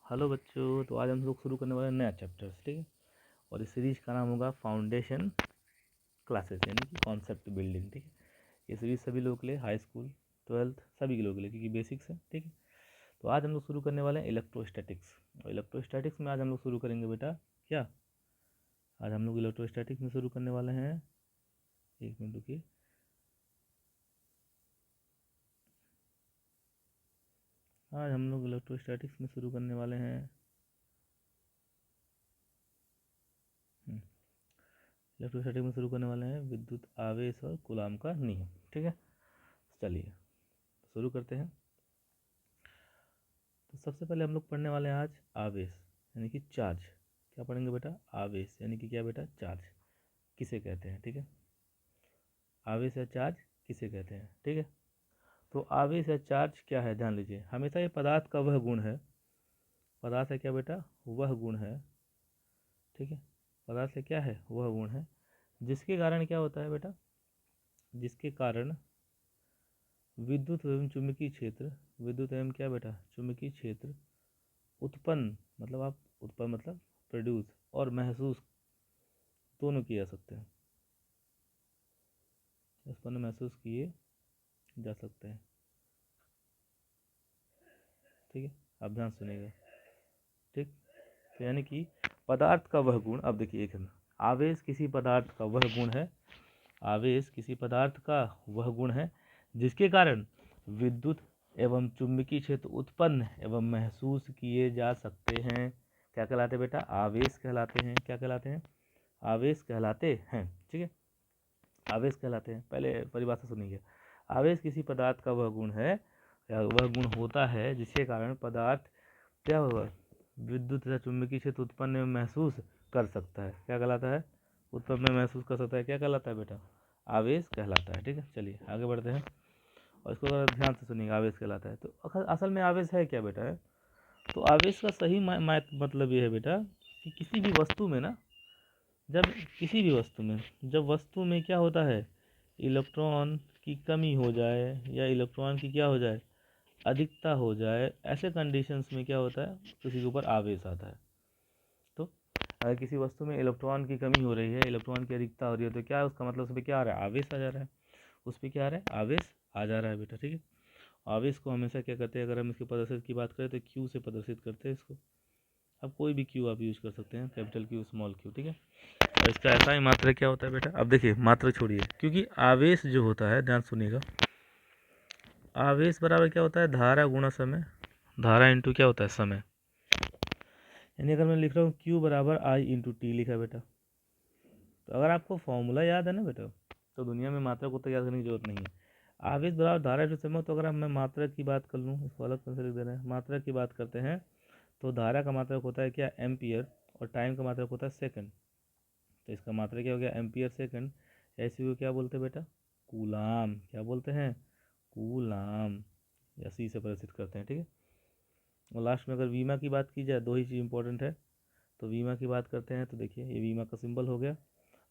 Hello बच्चों, तो आज हम लोग शुरू करने वाले हैं नया चैप्टर, ठीक है। और इस सीरीज का नाम होगा फाउंडेशन क्लासेस, यानी कि कॉन्सेप्ट बिल्डिंग, ठीक है। ये सीरीज सभी लोगों के लिए, हाई स्कूल, ट्वेल्थ, सभी के लोगों के लिए, क्योंकि बेसिक्स है, ठीक है। तो आज हम लोग शुरू करने वाले हैं इलेक्ट्रोस्टैटिक्स। और इलेक्ट्रोस्टैटिक्स में आज हम लोग शुरू करेंगे बेटा क्या, आज हम लोग इलेक्ट्रोस्टैटिक्स में शुरू करने वाले हैं, एक मिनट रुकिए। आज हम लोग इलेक्ट्रोस्टैटिक्स में शुरू करने वाले हैं इलेक्ट्रोस्टैटिक्स में शुरू करने वाले हैं विद्युत आवेश और कूलाम का नियम, ठीक है। चलिए शुरू करते हैं। तो सबसे पहले हम लोग पढ़ने वाले हैं आज आवेश यानी कि चार्ज। क्या पढ़ेंगे बेटा? आवेश यानी कि क्या बेटा? चार्ज किसे कहते हैं, ठीक है। आवेश या चार्ज किसे कहते हैं, ठीक है। तो आवेश या चार्ज क्या है, ध्यान लीजिए। हमेशा ये पदार्थ का वह गुण है, पदार्थ है क्या बेटा? वह गुण है, ठीक है। पदार्थ से क्या है? वह गुण है जिसके कारण क्या होता है बेटा? जिसके कारण विद्युत एवं चुंबकीय क्षेत्र, विद्युत एवं क्या बेटा? चुंबकीय क्षेत्र उत्पन्न, मतलब आप उत्पन्न मतलब प्रोड्यूस, और महसूस दोनों किए जा सकते हैं, उत्पन्न महसूस किए जा सकते हैं, ठीक है। आप ध्यान सुनिएगा, ठीक। तो यानी कि पदार्थ का वह गुण, अब देखिए एक है, आवेश किसी पदार्थ का वह गुण है, आवेश किसी पदार्थ का वह गुण है जिसके कारण विद्युत एवं चुंबकीय क्षेत्र उत्पन्न एवं महसूस किए जा सकते हैं। क्या कहलाते हैं बेटा? आवेश कहलाते हैं। क्या कहलाते हैं? आवेश कहलाते हैं, ठीक है। आवेश कहलाते हैं। पहले परिभाषा सुनिए। आवेश किसी पदार्थ का वह गुण है या वह गुण होता है जिसके कारण पदार्थ क्या होगा? विद्युत या चुंबकीय क्षेत्र उत्पन्न में महसूस कर सकता है। क्या कहलाता है? उत्पन्न में महसूस कर सकता है। क्या कहलाता है बेटा? आवेश कहलाता है, ठीक है। चलिए आगे बढ़ते हैं और इसको ज़रा ध्यान से सुनिएगा। आवेश कहलाता है तो असल में आवेश है क्या बेटा? है तो आवेश का सही मतलब ये है बेटा कि किसी भी वस्तु में ना, जब किसी भी वस्तु में, जब वस्तु में क्या होता है, इलेक्ट्रॉन की कमी हो जाए या इलेक्ट्रॉन की क्या हो जाए, अधिकता हो जाए, ऐसे कंडीशंस में क्या होता है, किसी के ऊपर आवेश आता है। तो अगर किसी वस्तु में इलेक्ट्रॉन की कमी हो रही है, इलेक्ट्रॉन की अधिकता हो रही है, तो क्या है उसका मतलब? उस पर क्या आ रहा है? आवेश आ जा रहा है। उस पर क्या आ रहा है? आवेश आ जा रहा है बेटा, ठीक है। आवेश को हमेशा क्या करते हैं, अगर हम इसके प्रदर्शित की बात करें तो क्यू से प्रदर्शित करते हैं इसको। अब कोई भी क्यू आप यूज़ कर सकते हैं, कैपिटल क्यू, स्मॉल क्यू, ठीक है। और इसका ऐसा ही मात्रक क्या होता है बेटा? अब देखिए मात्रक छोड़िए, क्योंकि आवेश जो होता है, ध्यान सुनिएगा, आवेश बराबर क्या होता है? धारा गुणा समय, धारा इंटू क्या होता है? समय। यानी अगर मैं लिख रहा हूँ Q बराबर I इंटू टी लिखा है बेटा, तो अगर आपको फॉर्मूला याद है ना बेटा, तो दुनिया में मात्रक को तो याद करने की जरूरत नहीं है। आवेश बराबर धारा इंटू समय, तो अगर मैं मात्रक की बात कर लूँ, इसको अलग से लिख दे रहे हैं, मात्रक की बात करते हैं तो धारा का मात्रक होता है क्या? एम्पियर, और टाइम का मात्रक होता है सेकंड। तो इसका मात्रक क्या हो गया? Ampere second. ऐसी को क्या बोलते हैं बेटा? कूलाम। क्या बोलते हैं? कूलाम, या सी से प्रदर्शित करते हैं, ठीक है। और लास्ट में अगर वीमा की बात की जाए, दो ही चीज़ इंपॉर्टेंट है। तो वीमा की बात करते हैं तो देखिए ये वीमा का सिंबल हो गया।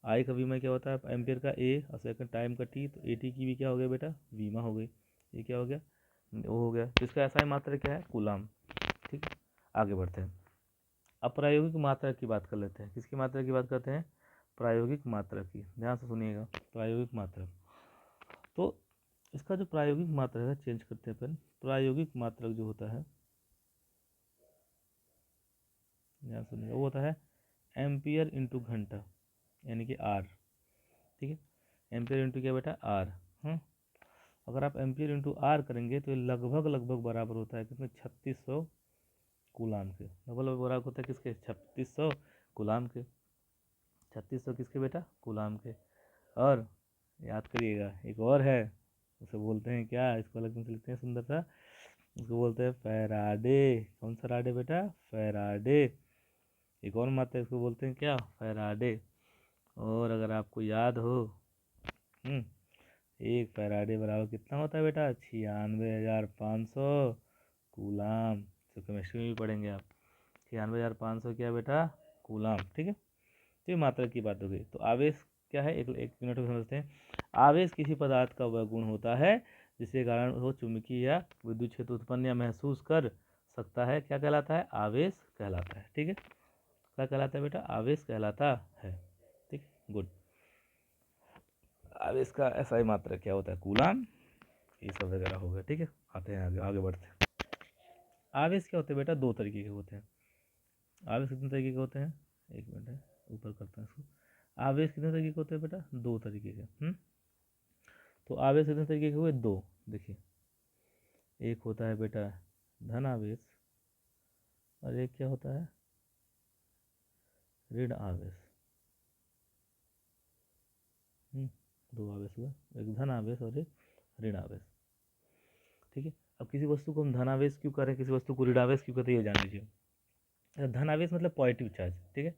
आई का वीमा क्या होता है? एम्पियर का ए, और सेकंड टाइम का टी, तो ए टी की भी क्या हो गया बेटा? वीमा हो गई। ये क्या हो गया? वो हो गया। तो इसका ऐसा ही मात्रक क्या है? कूलाम, ठीक है। आगे बढ़ते हैं, अब प्रायोगिक मात्रक की बात कर लेते हैं। किसकी मात्रक की बात करते हैं? प्रायोगिक मात्रक की। ध्यान से सुनिएगा, प्रायोगिक मात्रक। तो इसका जो प्रायोगिक मात्रक है, चेंज करते हैं अपन। प्रायोगिक मात्रक जो होता है, ध्यान सुनिएगा, वो होता है एम्पियर इंटू घंटा, यानी कि आर, ठीक है। एम्पियर इंटू क्या बेटा? आर। अगर आप एम्पियर इंटू आर करेंगे तो ये लगभग लगभग बराबर होता है किसमें? 3600 कूलाम के। लगभग लगभग बराबर होता है किसके? 3600 कूलाम के। 3600 किसके बेटा? कूलाम के। और याद करिएगा, एक और है, उसे बोलते हैं क्या? इसको अलग से लिखते हैं सुंदर सा, इसको बोलते हैं फैराडे। कौन सा राडे बेटा? फैराडे। एक और मात्रा, इसको बोलते हैं क्या? फैराडे। और अगर आपको याद हो, एक फैराडे बराबर कितना होता है बेटा? 96,500 कूलाम। तो केमिस्ट्री में भी पढ़ेंगे आप, 96,500 क्या बेटा? कूलाम, ठीक है। तो ये मात्रा की बात हो गई। तो आवेश क्या है, एक एक मिनट में समझते हैं। आवेश किसी पदार्थ का वह गुण होता है जिसके कारण वो चुंबकीय या विद्युत क्षेत्र उत्पन्न या महसूस कर सकता है क्या कहलाता है? आवेश कहलाता है। ठीक है, क्या कहलाता है बेटा? आवेश कहलाता है। ठीक है, गुड। आवेश का SI मात्रक क्या होता है? कूलाम, ये सब वगैरह हो गया। ठीक है, आते हैं आगे, आगे बढ़ते हैं। आवेश क्या होते हैं बेटा? दो तरीके के होते हैं। आवेश कितने तरीके के होते हैं? एक मिनट है, ऊपर करते हैं इसको। आवेश कितने तरीके के होते हैं बेटा? दो तरीके के। तो आवेश कितने तरीके के हुए? दो। देखिए, एक होता है बेटा धन आवेश और एक क्या होता है? ऋण आवेश। दो आवेश हुआ, एक धन आवेश और एक ऋण आवेश। ठीक है, अब किसी वस्तु को हम धन आवेश क्यों करें, किसी वस्तु को ऋण आवेश क्यों कहते हैं, ये जान लीजिए। धन आवेश मतलब पॉजिटिव चार्ज। ठीक है,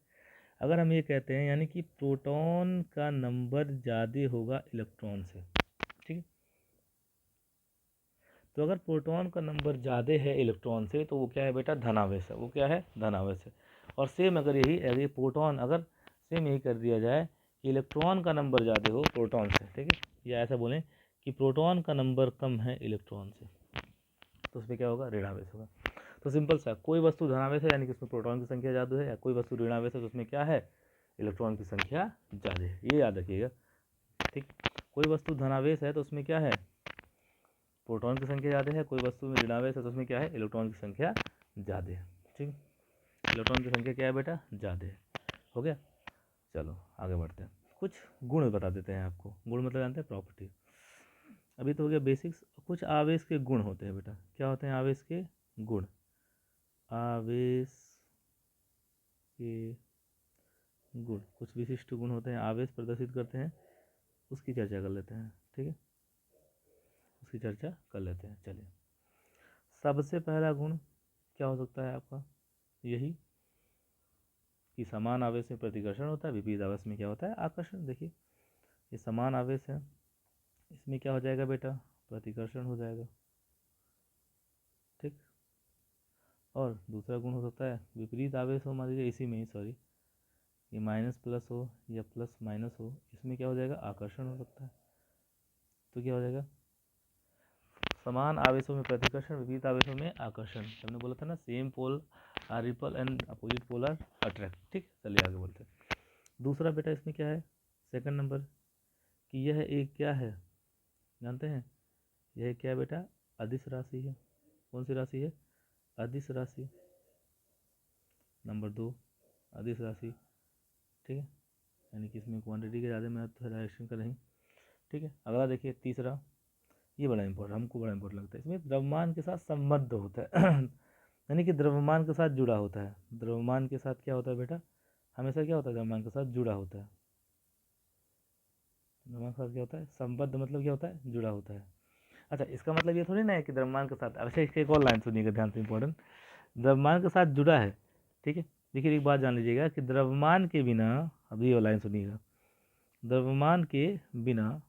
अगर हम ये कहते हैं यानी कि प्रोटॉन का नंबर ज़्यादा होगा इलेक्ट्रॉन से। ठीक है, तो अगर प्रोटॉन का नंबर ज़्यादा है इलेक्ट्रॉन से तो वो क्या है बेटा? धनावेश है। वो क्या है? धनावेश है। और सेम अगर यही प्रोटॉन, अगर सेम यही कर दिया जाए कि इलेक्ट्रॉन का नंबर ज़्यादा हो प्रोटॉन से, ठीक है, या ऐसा बोलें कि प्रोटॉन का नंबर कम है इलेक्ट्रॉन से, तो उसमें क्या होगा? ऋणावेश होगा। तो सिंपल सा, कोई वस्तु धनावेश है यानी कि उसमें प्रोटॉन की संख्या ज़्यादा है, या कोई वस्तु ऋणावेश है तो उसमें क्या है? इलेक्ट्रॉन की संख्या ज़्यादा है। ये याद रखिएगा। ठीक, कोई वस्तु धनावेश है तो उसमें क्या है? प्रोटॉन की संख्या ज़्यादा है। कोई वस्तु में ऋणावेश है तो उसमें क्या है? इलेक्ट्रॉन की संख्या ज़्यादा है। ठीक, इलेक्ट्रॉन की संख्या क्या है बेटा? ज़्यादा है। हो गया, चलो आगे बढ़ते हैं। कुछ गुण बता देते हैं आपको। गुण मतलब जानते हैं? प्रॉपर्टी। अभी तो हो गया बेसिक्स। कुछ आवेश के गुण होते हैं बेटा। क्या होते हैं आवेश के गुण? आवेश के गुण, कुछ विशिष्ट गुण होते हैं, आवेश प्रदर्शित करते हैं, उसकी चर्चा कर लेते हैं। ठीक है, उसकी चर्चा कर लेते हैं। चलिए, सबसे पहला गुण क्या हो सकता है आपका? यही कि समान आवेश में प्रतिकर्षण होता है, विपरीत आवेश में क्या होता है? आकर्षण। देखिए, ये समान आवेश है, इसमें क्या हो जाएगा बेटा? प्रतिकर्षण हो जाएगा। ठीक, और दूसरा गुण हो सकता है विपरीत आवेश हो, मान लीजिए इसी में ही, सॉरी, ये माइनस प्लस हो या प्लस माइनस हो, इसमें क्या हो जाएगा? आकर्षण हो सकता है। तो क्या हो जाएगा? समान आवेशों में प्रतिकर्षण, विपरीत आवेशों में आकर्षण। हमने बोला था ना, same pole are repel and opposite pole are attract. ठीक, चलिए आगे बोलते हैं। दूसरा बेटा इसमें क्या है? सेकंड नंबर, कि यह एक क्या है? जानते हैं यह क्या है बेटा? अदिश राशि है। कौन सी राशि है? अदिश राशि। नंबर 2, अदिश राशि। ठीक है, यानी कि इसमें क्वांटिटी का ज़्यादा महत्व है, डायरेक्शन का नहीं। ठीक है, अगला देखिए तीसरा, ये बड़ा इंपॉर्टेंट, हमको बड़ा इंपॉर्टेंट लगता है। इसमें द्रव्यमान के साथ संबद्ध होता है यानी कि द्रव्यमान के साथ जुड़ा होता है। द्रव्यमान के साथ क्या होता है बेटा? हमेशा क्या होता है? द्रव्यमान के साथ जुड़ा होता है। द्रव्यमान के साथ क्या होता है? संबद्ध मतलब क्या होता है? जुड़ा होता है। अच्छा, इसका मतलब ये थोड़ी ना है कि द्रव्यमान के साथ, अच्छा इसके एक और लाइन सुनिएगा ध्यान से, इंपॉर्टेंट, द्रव्यमान के साथ जुड़ा है। ठीक है, देखिए एक बात जान लीजिएगा कि द्रव्यमान के बिना, अभी ये लाइन सुनिएगा, द्रव्यमान के बिना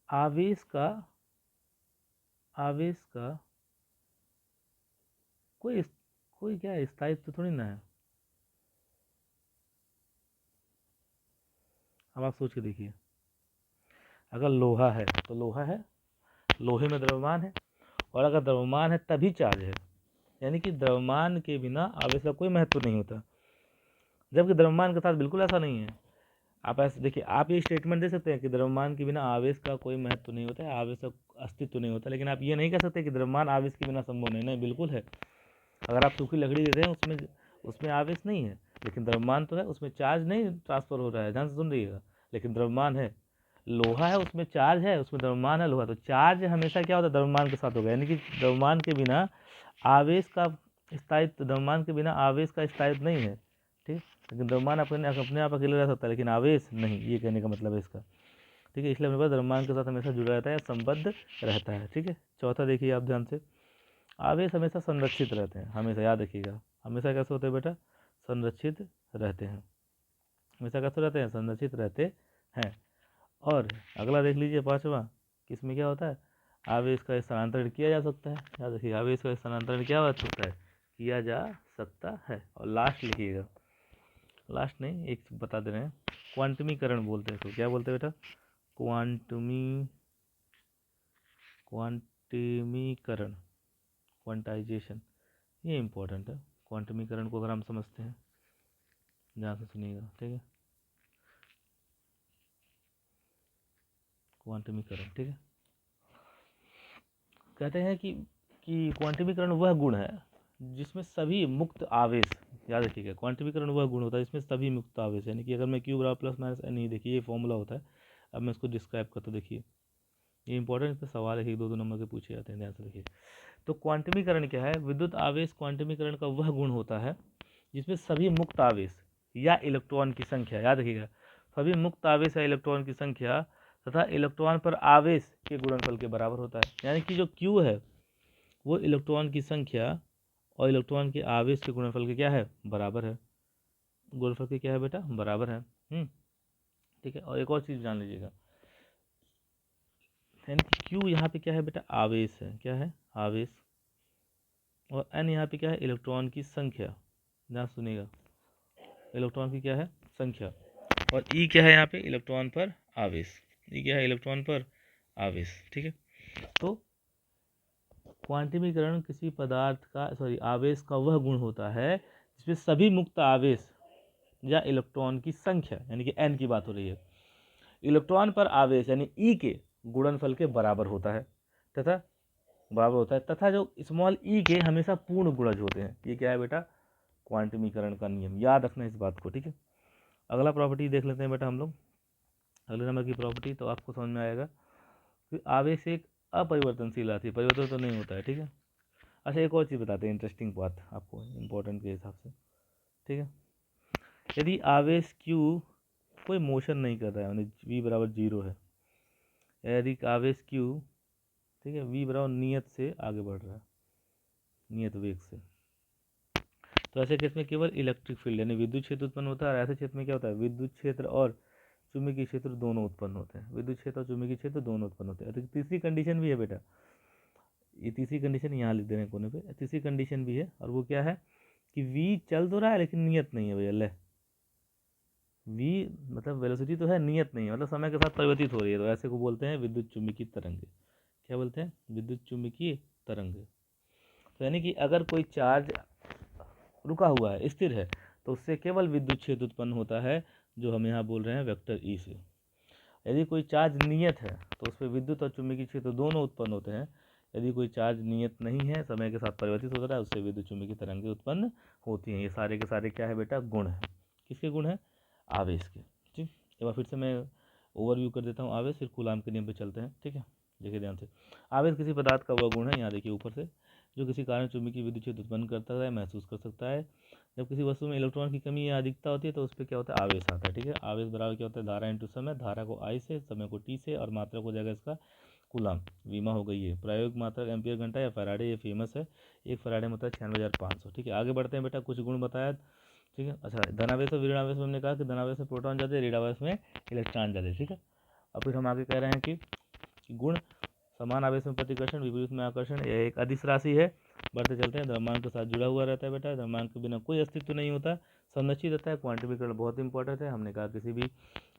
आवेश का कोई कोई क्या है? स्थायित्व थोड़ी ना है। अब आप सोच के देखिए, अगर लोहा है तो लोहा है, लोहे में द्रव्यमान है, और अगर द्रव्यमान है तभी चार्ज है, यानी कि द्रव्यमान के बिना आवेश का कोई महत्व नहीं होता, जबकि द्रव्यमान के साथ बिल्कुल ऐसा नहीं है। आप ऐसे देखिए, आप ये स्टेटमेंट दे सकते हैं कि द्रव्यमान के बिना आवेश का कोई महत्व नहीं होता है, आवेश का अस्तित्व नहीं होता, लेकिन आप ये नहीं कह सकते कि द्रव्यमान आवेश के बिना संभव नहीं। नहीं, बिल्कुल है। अगर आप सूखी लकड़ी दे रहे हैं, उसमें उसमें आवेश नहीं है, लेकिन द्रव्यमान तो है, उसमें चार्ज नहीं ट्रांसफर हो रहा है, ध्यान से सुन रहिएगा, लेकिन द्रव्यमान है। लोहा है, उसमें चार्ज है, उसमें द्रव्यमान है। लोहा तो चार्ज हमेशा क्या होता है? द्रव्यमान के साथ होगा, यानी कि द्रव्यमान के बिना आवेश का स्थायित्व, द्रव्यमान के बिना आवेश का स्थायित्व नहीं है। ठीक, लेकिन द्रव्यमान अपने आप अकेले रह सकता है, लेकिन आवेश नहीं, ये कहने का मतलब है इसका। ठीक है, इसलिए अपने पास द्रव्यमान के साथ हमेशा जुड़ा रहता है, संबद्ध रहता है। ठीक है, चौथा देखिए आप ध्यान से, आवेश हमेशा संरक्षित रहते हैं। हमेशा याद रखिएगा, हमेशा कैसे होते हैं बेटा? संरक्षित रहते हैं। हमेशा कैसे रहते हैं? संरक्षित रहते हैं। और अगला देख लीजिए पांचवा, किसमें क्या होता है? आवेश का स्थानांतरण किया जा सकता है। याद रखिए, आवेश का स्थानांतरण क्या हो सकता है? किया जा सकता है। और लास्ट लिखिएगा, लास्ट नहीं, एक बता दे रहे हैं, क्वांटमीकरण बोलते हैं इसको। क्या बोलते हैं बेटा? क्वांटमीकरण, क्वांटाइजेशन। ये इम्पोर्टेंट है। क्वांटमीकरण को अगर हम समझते हैं, ध्यान से सुनिएगा, ठीक है। क्वांटमीकरण, ठीक है, कहते हैं कि क्वांटमीकरण वह गुण है जिसमें सभी मुक्त आवेश, याद रखिएगा, क्वांटमीकरण वह गुण होता है जिसमें सभी मुक्त आवेश, यानी कि अगर मैं क्यू बराबर प्लस माइनस एन, नहीं देखिए ये फॉर्मूला होता है। अब मैं इसको डिस्क्राइब करता हूँ, देखिए ये इंपॉर्टेंट, इस पर सवाल है, 1-2 नंबर के पूछे जाते हैं, ध्यान से देखिए। तो क्वांटमीकरण क्या है? विद्युत आवेश क्वांटमीकरण का वह गुण होता है जिसमें सभी मुक्त आवेश या इलेक्ट्रॉन की संख्या, याद रखिएगा, सभी मुक्त आवेश या इलेक्ट्रॉन की संख्या तथा इलेक्ट्रॉन पर आवेश के गुणनफल के बराबर होता है। यानी कि जो Q है वो इलेक्ट्रॉन की संख्या और इलेक्ट्रॉन के आवेश के गुणनफल के क्या है? बराबर है। गुणनफल के क्या है बेटा? बराबर है। ठीक है। और एक और चीज़ जान लीजिएगा, यानी कि Q यहाँ पे क्या है बेटा? आवेश है। क्या है? आवेश। और N यहाँ पे क्या है? इलेक्ट्रॉन की संख्या। ध्यान सुनिएगा, इलेक्ट्रॉन की क्या है? संख्या। और E क्या है यहाँ पे? इलेक्ट्रॉन पर आवेश। E क्या है? इलेक्ट्रॉन पर आवेश। ठीक है। तो क्वांटमीकरण किसी पदार्थ का आवेश का वह गुण होता है जिसमें सभी मुक्त आवेश या इलेक्ट्रॉन की संख्या, यानी कि N की बात हो रही है, इलेक्ट्रॉन पर आवेश यानी E के गुणनफल के बराबर होता है तथा जो स्मॉल e के हमेशा पूर्ण गुणज होते हैं। ये क्या है बेटा? क्वांटमीकरण का नियम, याद रखना इस बात को, ठीक है। अगला प्रॉपर्टी देख लेते हैं बेटा हम लोग, अगले नंबर की प्रॉपर्टी, तो आपको समझ में आएगा कि आवेश एक अपरिवर्तनशील राशि, परिवर्तन तो नहीं होता है, ठीक है। अच्छा, एक और चीज़ बताते हैं, इंटरेस्टिंग बात आपको, इंपॉर्टेंट के हिसाब से, ठीक है। यदि आवेश Q कोई मोशन नहीं कर रहा है, यानी V बराबर 0 है, यदि आवेश Q, ठीक है, V बराबर नियत से आगे बढ़ रहा है, नियत वेग से, तो ऐसे केस में केवल इलेक्ट्रिक फील्ड यानी विद्युत क्षेत्र उत्पन्न होता है। और ऐसे क्षेत्र में क्या होता है? विद्युत क्षेत्र और चुंबकीय क्षेत्र दोनों उत्पन्न होते हैं। विद्युत क्षेत्र और चुंबकीय क्षेत्र दोनों उत्पन्न होते हैं। तो तीसरी कंडीशन भी है बेटा, ये तीसरी कंडीशन यहाँ लिख दे रहे हैं कोने पे, तीसरी कंडीशन भी है, और वो क्या है कि V चल तो रहा है लेकिन नियत नहीं है भैया। ले, V मतलब वेलोसिटी तो है, नियत नहीं है, मतलब समय के साथ परिवर्तित हो रही है। तो ऐसे को बोलते हैं विद्युत चुंबकीय तरंगे। क्या बोलते हैं? विद्युत चुंबकीय तरंगे। तो यानी कि अगर कोई चार्ज रुका हुआ है, स्थिर है, तो उससे केवल विद्युत क्षेत्र उत्पन्न होता है, जो हम यहाँ बोल रहे हैं वेक्टर E से। यदि कोई चार्ज नियत है तो उसमें विद्युत और चुंबकीय क्षेत्र दोनों उत्पन्न होते हैं। यदि कोई चार्ज नियत नहीं है, समय के साथ परिवर्तित होता है, उससे विद्युत चुंबकीय तरंगें उत्पन्न होती हैं। ये सारे के सारे क्या है बेटा? गुण है। किसके गुण है? आवेश के। ठीक, एक बार फिर से मैं ओवरव्यू कर देता हूँ आवेश, फिर कूलाम के नियम पे चलते हैं, ठीक है। देखिए ध्यान से, आवेश किसी पदार्थ का वह गुण है, यहाँ देखिए ऊपर से, जो किसी कारण चुंबकीय विद्युत क्षेत्र उत्पन्न करता है, महसूस कर सकता है। जब किसी वस्तु में इलेक्ट्रॉन की कमी या अधिकता होती है तो उस पर क्या होता है? आवेश आता है, ठीक है। आवेश बराबर क्या होता है? धारा इंटू समय, धारा को I से, समय को T से, और मात्रा को जाएगा इसका कूलाम, वीमा हो गई है। प्रायोगिक मात्रा एम्पियर घंटा या फैराडे, ये फेमस है। एक फैराडे में होता है 96,500, ठीक है। आगे बढ़ते हैं बेटा, कुछ गुण बताया, ठीक है। अच्छा, धनावेश और ऋणावेश में हमने कहा कि धनावेश में प्रोटॉन ज़्यादा, ऋणावेश में इलेक्ट्रॉन ज़्यादा, ठीक है। अब फिर हम आगे कह रहे हैं कि गुण समान आवेश में प्रतिकर्षण, विपरीत में आकर्षण, यह एक अदिश राशि है। बढ़ते चलते हैं, द्रव्यमान के साथ जुड़ा हुआ रहता है बेटा, द्रव्यमान के बिना कोई अस्तित्व नहीं होता, संरक्षित रहता है। क्वांटमीकरण बहुत इंपॉर्टेंट है, हमने कहा किसी भी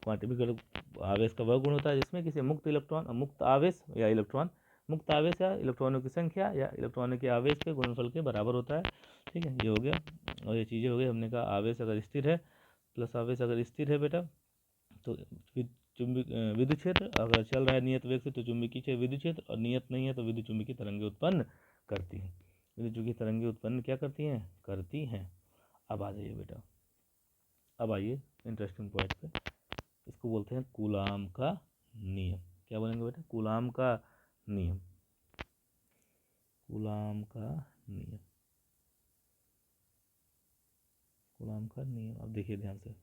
क्वांटमीकरण आवेश का वह गुण होता है जिसमें किसी मुक्त इलेक्ट्रॉन, मुक्त आवेश या इलेक्ट्रॉन, मुक्त आवेश या इलेक्ट्रॉनों की संख्या या इलेक्ट्रॉनों के आवेश के गुणनफल के बराबर होता है, ठीक है। ये हो गया, और ये चीज़ें हो गई। हमने कहा आवेश अगर स्थिर है, प्लस आवेश अगर स्थिर है बेटा, तो विद्युत क्षेत्र अगर चल रहा है नियत वेग से, तो चुंबकीय क्षेत्र विद्युत क्षेत्र, और नियत नहीं है तो विद्युत चुंबकीय तरंगें उत्पन्न करती हैं। विद्युत चुंबकीय तरंगें उत्पन्न क्या करती हैं? करती हैं। अब आ जाइए बेटा, अब आइए इंटरेस्टिंग पॉइंट पे, इसको बोलते हैं कूलाम का नियम। क्या बोलेंगे बेटा? कूलाम का नियम, कूलाम का नियम, कूलाम का नियम। अब देखिए ध्यान से,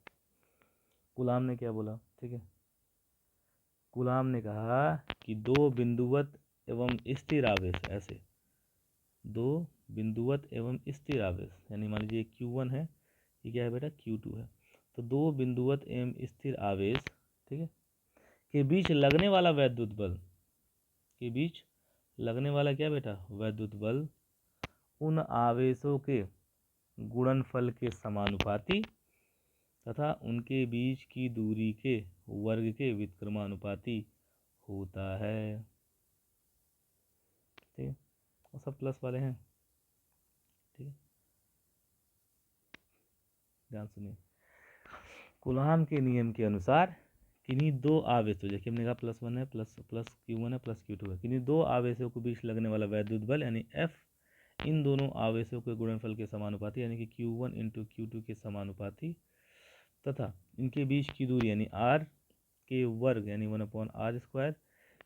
कूलाम ने क्या बोला, ठीक है। कूलाम ने कहा कि दो बिंदुवत एवं स्थिर आवेश, ऐसे दो बिंदुवत एवं स्थिर आवेश, यानी मान लीजिए Q1 है, ये क्या है बेटा? Q2 है। तो दो बिंदुवत एवं स्थिर आवेश, ठीक है, के बीच लगने वाला वैद्युत बल, के बीच लगने वाला क्या बेटा? वैद्युत बल उन आवेशों के गुणनफल के समानुपाती तथा उनके बीच की दूरी के वर्ग के व्युत्क्रमानुपाती होता है, ठीक है। और सब प्लस वाले हैं, ठीक है। ध्यान सुनिए, कूलाम के नियम के अनुसार किन्हीं दो आवेशों, जैसे हमने कहा +1 है, प्लस Q1 है, प्लस Q2 है, किन्हीं दो आवेशों के बीच लगने वाला वैद्युत बल यानी F इन दोनों आवेशों के गुणनफल के समानुपाती यानी कि Q1 इंटू Q2 के समानुपाती तथा इनके बीच की दूरी यानी R के वर्ग यानी 1/r²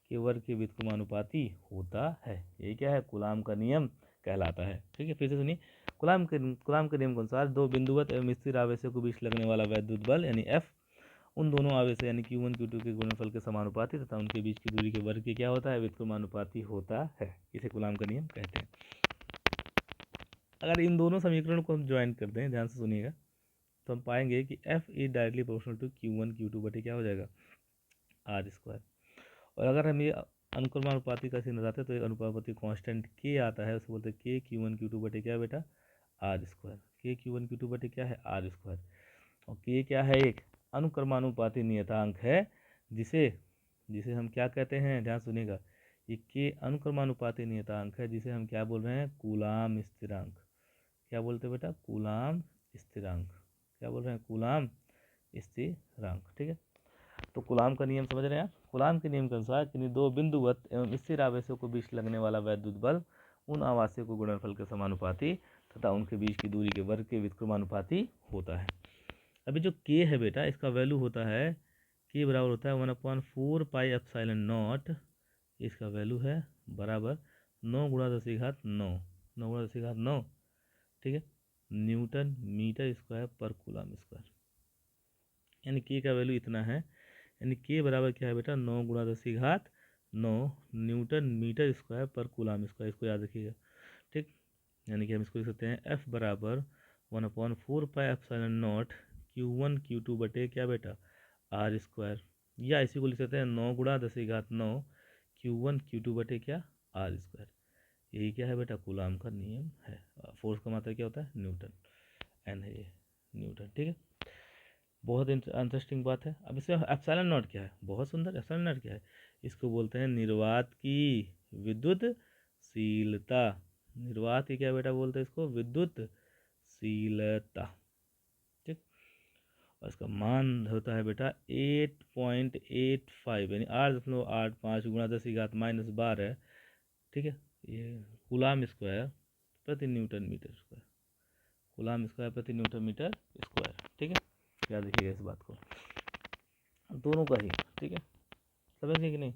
के वर्ग के व्युत्क्रमानुपाती होता है। ये क्या है? कूलाम का नियम कहलाता है। ठीक है, फिर से सुनिए, कूलाम के नियम के अनुसार दो बिंदुवत एवं स्थिर आवेशों के बीच लगने वाला वैद्युत बल यानी F उन दोनों आवेशों यानी Q1 Q2 के गुणनफल के समानुपाती तथा उनके बीच की दूरी के वर्ग के क्या होता है? व्युत्क्रमानुपाती होता है। इसे कूलाम का नियम कहते हैं। अगर इन दोनों समीकरणों को हम ज्वाइन करते हैं, ध्यान से सुनिएगा, तो हम पाएंगे कि F is directly proportional to Q1 Q2 बटे क्या हो जाएगा? R²। और अगर हम ये अनुक्रमानुपाती का चिन्ह लगाते हैं तो एक अनुक्रमानुपाती कांस्टेंट K आता है, उसे बोलते हैं K Q1 Q2 बटे क्या बेटा? R²। K Q1 Q2 बटे क्या है? R²। और K क्या है? एक अनुक्रमानुपाती नियतांक है, जिसे जिसे हम क्या कहते हैं? ध्यान सुनिएगा, ये K अनुक्रमानुपाती नियतांक है जिसे हम क्या बोल रहे हैं? कूलाम स्थिरांक। क्या बोलते हैं बेटा? कूलाम स्थिरांक। क्या बोल रहे हैं? कूलाम स्थिरांक। ठीक है, तो कूलाम का नियम समझ रहे हैं आप? कूलाम के नियम के अनुसार किन्हीं दो बिंदुवत एवं स्थिर आवेशों के बीच लगने वाला वैद्युत बल उन आवेशों के गुणनफल के समानुपाती तथा उनके बीच की दूरी के वर्ग के व्युत्क्रमानुपाती होता है। अभी जो K है बेटा, इसका वैल्यू होता है, K बराबर होता है 1/4πε0। इसका वैल्यू है बराबर 9 गुणा 10⁹ 9। ठीक है, न्यूटन मीटर स्क्वायर पर कूलाम स्क्वायर। यानी K का वैल्यू इतना है, यानी K बराबर क्या है बेटा? 9 गुणा 10⁹ न्यूटन मीटर स्क्वायर पर कूलाम स्क्वायर। इसको याद रखिएगा। ठीक, यानी कि हम इसको लिख सकते हैं F बराबर 1/4πε0 Q1 Q2 बटे क्या बेटा? R²। या इसी को लिख सकते हैं 9 गुणा 10⁹ Q1 Q2 बटे क्या? R²। यही क्या है बेटा? कूलाम का नियम है। फोर्स का मात्रा क्या होता है? न्यूटन। एन है ये, न्यूटन। ठीक है, बहुत इंटरेस्टिंग बात है। अब इसमें एप्सिलॉन नॉट क्या है? बहुत सुंदर। एप्सिलॉन नॉट क्या है? इसको बोलते हैं निर्वात की विद्युतशीलता। निर्वात की क्या बेटा बोलते हैं इसको? विद्युतशीलता। ठीक, और इसका मान होता है बेटा 8.85 यानी 8.85 गुणा 10⁻⁻12। ठीक है, ये कूलाम स्क्वायर प्रति newton metre square. Coulomb square प्रति न्यूटन मीटर स्क्वायर। ठीक है, याद रखिएगा इस बात को, दोनों का ही। ठीक है, समझिए कि नहीं?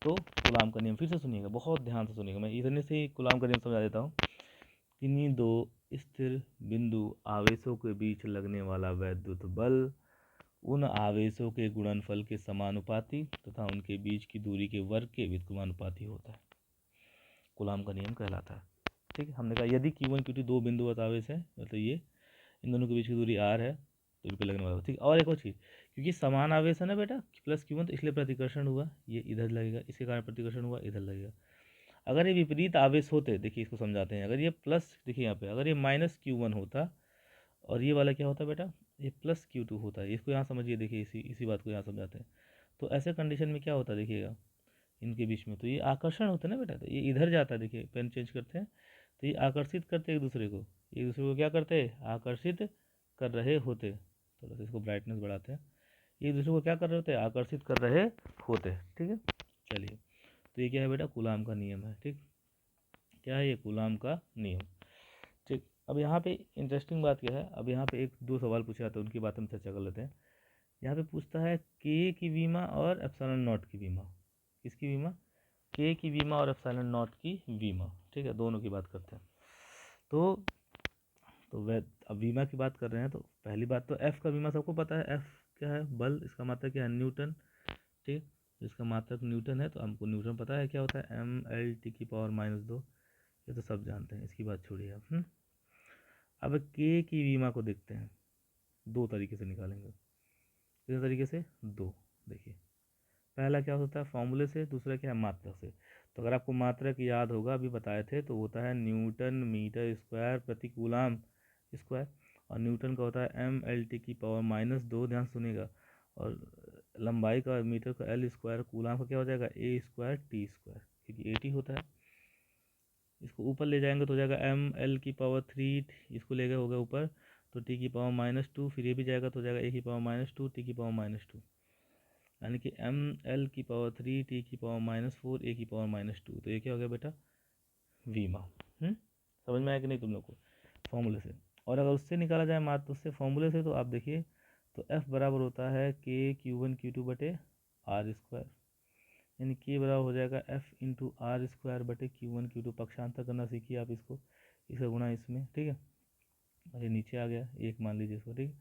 तो कूलाम का नियम फिर से सुनिएगा, बहुत ध्यान से सुनिएगा। मैं इतने से ही कूलाम का नियम समझा देता हूँ। किन्हीं दो स्थिर बिंदु आवेशों के बीच लगने वाला वैद्युत बल उन आवेशों के गुणनफल के समानुपाती तथा उनके बीच की दूरी के वर्ग के व्युत्क्रमानुपाती होता है। कूलाम का नियम कहलाता है। ठीक है, हमने कहा यदि Q1 Q2 दो बिंदुवत आवेश है, मतलब ये इन दोनों के बीच की दूरी R है, तो इनपे लगने वाला। ठीक, और एक और चीज़, क्योंकि समान आवेश है ना बेटा, प्लस Q1, तो इसलिए प्रतिकर्षण हुआ, ये इधर लगेगा, इसके कारण प्रतिकर्षण हुआ, इधर लगेगा। अगर ये विपरीत आवेश होते, देखिए इसको समझाते हैं, अगर ये प्लस, देखिए यहाँ पे अगर ये -Q1 होता और ये वाला क्या होता बेटा? ये प्लस Q2 होता है। इसको यहाँ समझिए, देखिए इसी बात को यहाँ समझाते हैं। तो ऐसे कंडीशन में क्या होता है देखिएगा, इनके बीच में तो ये आकर्षण होता है ना बेटा, तो ये इधर जाता है। देखिए पेन चेंज करते हैं, तो ये आकर्षित करते एक दूसरे को, एक दूसरे को क्या करते हैं? आकर्षित कर रहे होते। थोड़ा सा इसको ब्राइटनेस बढ़ाते हैं। एक दूसरे को क्या कर रहे होते हैं? आकर्षित कर रहे होते हैं। ठीक है, चलिए, तो ये क्या है बेटा? कूलाम का नियम है। ठीक, क्या है ये? कूलाम का नियम। ठीक, अब यहाँ पे इंटरेस्टिंग बात क्या है, अब यहाँ पे एक दो सवाल पूछे जाते हैं, उनकी बात हम चर्चा कर लेते हैं। यहाँ पे पूछता है K की बीमा और एप्सिलॉन नॉट की बीमा। किसकी बीमा? K की बीमा और एप्सिलॉन नॉट की बीमा। ठीक है, दोनों की बात करते हैं। तो वह अब बीमा की बात कर रहे हैं, तो पहली बात तो F का बीमा सबको पता है। F क्या है? बल, इसका मात्रक क्या है? न्यूटन। ठीक, इसका मात्रक न्यूटन है, तो हमको न्यूटन पता है क्या होता है? mL/-2। ये तो सब जानते हैं, इसकी बात छोड़िए आप। अब K की बीमा को देखते हैं, दो तरीके से निकालेंगे। किस तरीके से? दो। देखिए, पहला क्या होता है? फॉर्मूले से। दूसरा क्या है? मात्रक से। तो अगर आपको मात्रक याद होगा, अभी बताए थे, तो होता है न्यूटन मीटर स्क्वायर प्रति कूलाम स्क्वायर, और न्यूटन का होता है mL/-2। ध्यान सुनिएगा, और लंबाई का मीटर का L स्क्वायर, कूलाम का क्या हो जाएगा? A²T², क्योंकि 80 होता है। इसको ऊपर ले जाएंगे तो हो जाएगा mL/3, इसको ले गए हो गया ऊपर, तो टी की पावर -2, फिर ये भी जाएगा तो हो जाएगा ए की पावर -2 टी की पावर -2, यानी कि एम एल की पावर 3 टी की पावर -4 ए की पावर -2। तो ये क्या हो गया बेटा, वीमा। समझ में आया कि नहीं तुम लोग को फॉर्मूले से। और अगर उससे निकाला जाए मात्र उससे फॉर्मूले से, तो आप देखिए तो एफ बराबर होता है के Q1 Q2 बटे आर स्क्वायर, यानी के बराबर हो जाएगा एफ इंटू आर स्क्वायर बटे Q1 Q2। पक्षांतर करना सीखिए आप इसको, इसका गुणा इसमें, ठीक है। और ये नीचे आ गया एक, मान लीजिए इसको, ठीक है।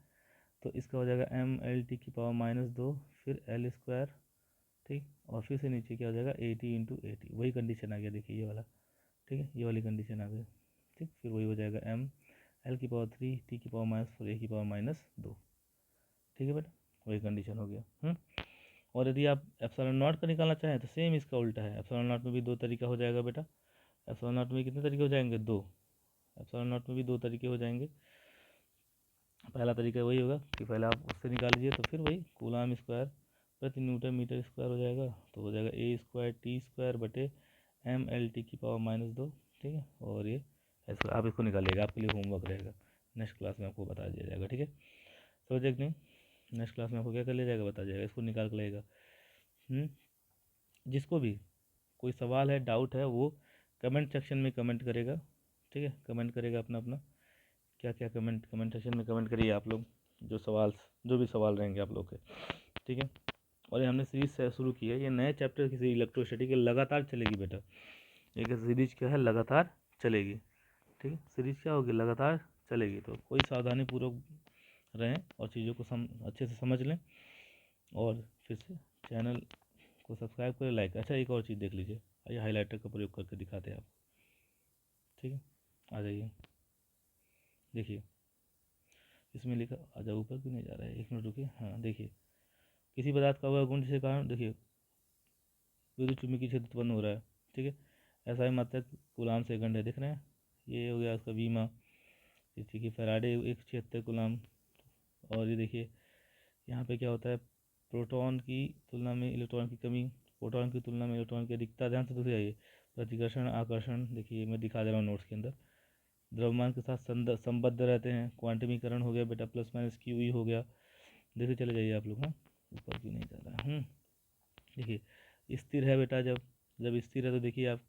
तो इसका हो जाएगा एम एल टी की पावर -2 फिर एल स्क्वायर, ठीक। और फिर से नीचे क्या हो जाएगा A T into A T, वही कंडीशन आ गया, देखिए ये वाला, ठीक है, ये वाली कंडीशन आ गई, ठीक। फिर वही हो जाएगा एम एल की पावर 3 टी की पावर -4 ए की पावर -2, ठीक है बेटा, वही कंडीशन हो गया। और यदि आप एप्सिलॉन नॉट का निकालना चाहें तो सेम इसका उल्टा है। एप्सिलॉन नॉट में भी दो तरीका हो जाएगा बेटा, एप्सिलॉन नॉट में कितने तरीके हो जाएंगे, दो। एप्सिलॉन नॉट में भी दो तरीके हो जाएंगे। पहला तरीका वही होगा कि पहले आप उससे निकाल लीजिए, तो फिर वही कूलाम स्क्वायर प्रति न्यूटन मीटर स्क्वायर हो जाएगा, तो हो जाएगा ए स्क्वायर टी स्क्वायर बटे एम एल टी की पावर -2, ठीक है। और ये ऐसा आप इसको निकालिएगा, आपके लिए होमवर्क रहेगा, नेक्स्ट क्लास में आपको बता दिया जाएगा, ठीक है। समझे कि नहीं, नेक्स्ट क्लास में आपको क्या कर लिया जाएगा, बता जाएगा, इसको निकाल कर लेगा। जिसको भी कोई सवाल है, डाउट है, वो कमेंट सेक्शन में कमेंट करेगा, ठीक है। कमेंट करेगा अपना अपना क्या क्या कमेंट सेक्शन में कमेंट करिए आप लोग, जो भी सवाल रहेंगे आप लोग के, ठीक है। और ये हमने सीरीज शुरू की है, ये नए चैप्टर की इलेक्ट्रोस्टैटिक की लगातार चलेगी बेटा, एक सीरीज क्या है, लगातार चलेगी, ठीक है। सीरीज क्या होगी, लगातार चलेगी। तो कोई सावधानी पूर्वक रहें और चीज़ों को अच्छे से समझ लें, और फिर से चैनल को सब्सक्राइब करें, लाइक। अच्छा, एक और चीज़ देख लीजिए, आइए हाईलाइटर का प्रयोग करके दिखाते हैं आप, ठीक है। आ जाइए, देखिए इसमें लिखा, आजा ऊपर क्यों नहीं जा रहा है, एक मिनट रुकिए। हाँ देखिए, किसी पदार्थ का वह गुण जिसके कारण देखिए विद्युत चुम्बकीय क्षेत्र उत्पन्न हो रहा है, ठीक है। ऐसा ही मात्रक कूलाम सेकंड है, देख रहे हैं, ये हो गया उसका बीमा, ठीक है। Faraday 176 coulomb. और ये देखिए यहाँ पे क्या होता है, प्रोटॉन की तुलना में इलेक्ट्रॉन की कमी, प्रोटॉन की तुलना में इलेक्ट्रॉन की अधिकता। ध्यान से देखिए, आइए प्रतिकर्षण आकर्षण, देखिए मैं दिखा दे रहा हूँ नोट्स के अंदर, द्रव्यमान के साथ संबद्ध रहते हैं। क्वांटमीकरण हो गया बेटा, प्लस माइनस क्यू ई हो गया, देखते चले जाइए आप लोग। हाँ, ऊपर क्यों नहीं जा रहा है, देखिए स्थिर है बेटा, जब स्थिर है तो देखिए आप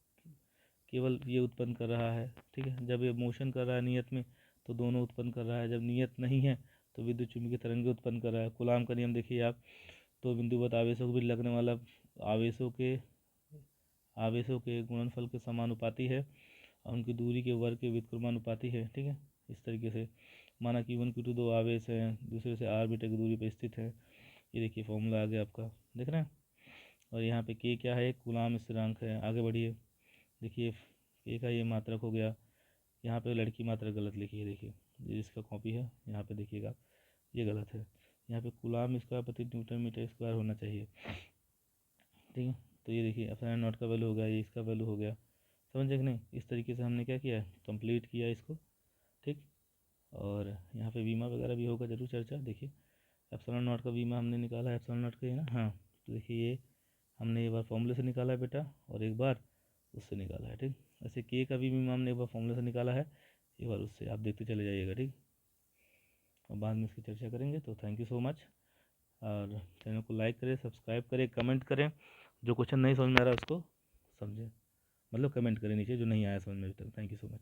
केवल ये उत्पन्न कर रहा है, ठीक है। जब ये मोशन कर रहा है नियत में, तो दोनों उत्पन्न कर रहा है। जब नियत नहीं है तो विद्युत चुम्बकीय तरंगें उत्पन्न कर रहा है। कूलाम का नियम देखिए आप, तो बिंदुवत आवेशों को भी लगने वाला आवेशों के गुणनफल के समानुपाती है, और उनकी दूरी के वर्ग के व्युत्क्रमानुपाती है, ठीक है। इस तरीके से माना कि 1 Q2 दो आवेश हैं, दूसरे से आर्बिटर की दूरी पर स्थित है। ये देखिए फॉर्मूला आ गया आपका, देख रहे हैं। और यहाँ पे के क्या है, कूलाम स्थिरांक है। आगे बढ़िए, देखिए के का ये मात्रक हो गया, यहाँ पे लड़की मात्रक गलत लिखी है, देखिए ये जिसका कॉपी है यहाँ पे देखिएगा ये गलत है, यहाँ पे कूलाम स्क्वायर प्रति न्यूटन मीटर स्क्वायर होना चाहिए, ठीक है। तो ये देखिए एप्सिलॉन नॉट का वैल्यू हो गया, ये इसका वैल्यू हो गया, समझे कि नहीं। इस तरीके से हमने क्या किया है, कंप्लीट किया इसको, ठीक। और यहाँ पे बीमा वगैरह भी होगा जरूर चर्चा। देखिए एप्सिलॉन नॉट का बीमा हमने निकाला है, एप्सिलॉन नॉट का है ना, हाँ। तो देखिए ये हमने एक बार फॉर्मूले से निकाला है बेटा, और एक बार उससे निकाला है, ठीक। ऐसे के का भी बीमा हमने एक बार फॉर्मूले से निकाला है, एक बार उससे, आप देखते चले जाइएगा, ठीक। और बाद में इसकी चर्चा करेंगे। तो थैंक यू सो मच, और चैनल को लाइक करें, सब्सक्राइब करें, कमेंट करें। जो क्वेश्चन नहीं समझ में आ रहा है उसको समझें, मतलब कमेंट करें नीचे जो नहीं आया समझ में अभी तक। Thank you so much.